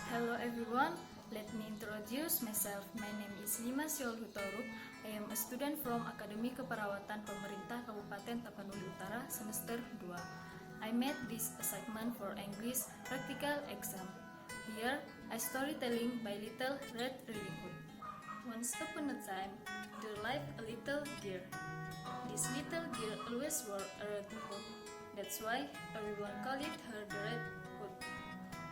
Hello everyone, let me introduce myself. My name is Lima Syol Hutoru. I am a student from Akademi Keperawatan Pemerintah Kabupaten Tapanuli Utara semester 2. I made this assignment for English practical exam. Here, I storytelling by Little Red Riding Hood. Once upon a time, there lived a little girl. This little girl always wore a red hood. That's why everyone called her the Red Hood.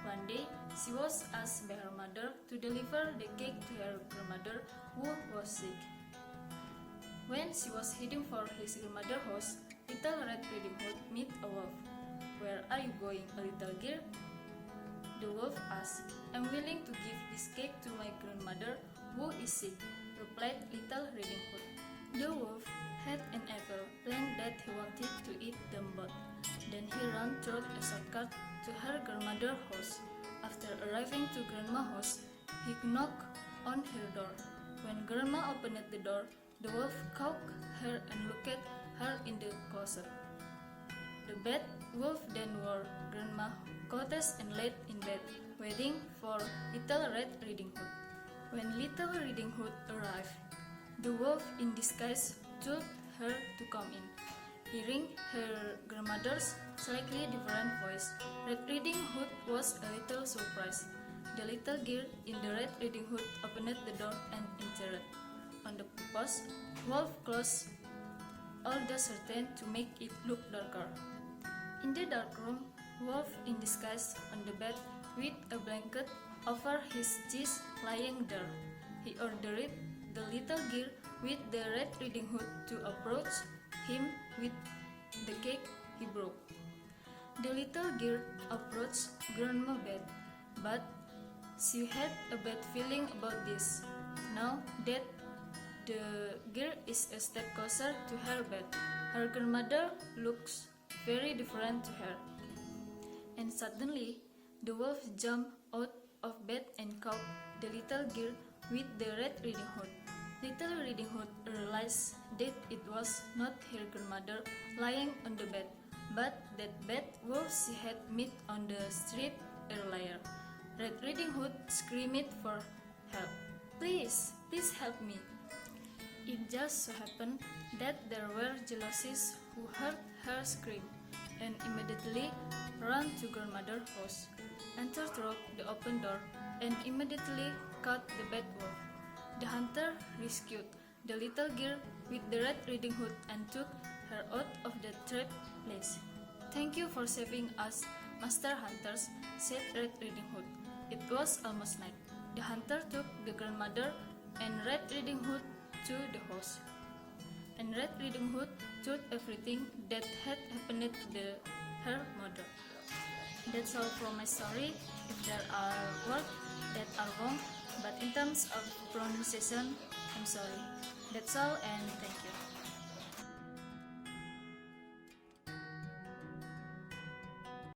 One day, she was asked by her mother to deliver the cake to her grandmother who was sick. When she was heading for his grandmother's house, Little Red Riding Hood met a wolf. "Where are you going, a little girl?" The wolf asked. "I'm willing to give this cake to my grandmother who is sick," replied Little Riding Hood. The wolf had an evil plan that he wanted to eat them both. Then he ran through a shortcut to her grandmother's house. After arriving to grandma's house, he knocked on her door. When grandma opened the door, the wolf caught her and looked at her in the closet. The bad wolf then wore grandma's clothes and laid in bed, waiting for Little Red Riding Hood. When Little Riding Hood arrived, the wolf in disguise told her to come in. Hearing her grandmother's slightly different voice, Red Riding Hood was a little surprised. The little girl in the Red Riding Hood opened the door and entered. On the purpose, wolf closed all the curtains to make it look darker. In the dark room, wolf in disguise on the bed with a blanket over his chest lying there. He ordered the little girl with the Red Riding Hood to approach him with the cake he broke. The little girl approached Grandma's bed, but she had a bad feeling about this. Now that the girl is a step closer to her bed, her grandmother looks very different to her. And suddenly, the wolf jumped out of bed and caught the little girl with the Red Riding Hood. Little Riding Hood realized that it was not her grandmother lying on the bed, but that bad wolf she had met on the street earlier. Red Riding Hood screamed for help. Please help me." It just so happened that there were jellyfish who heard her scream and immediately ran to grandmother's house, entered through the open door, and immediately caught the bad wolf. The hunter rescued the little girl with the Red Riding Hood and took her out of the trap place. "Thank you for saving us, Master Hunters," said Red Riding Hood. It was almost night. The hunter took the grandmother and Red Riding Hood to the house. And Red Riding Hood told everything that had happened to her mother. That's all from my story. If there are words that are wrong, but in terms of pronunciation, I'm sorry. That's all and thank you.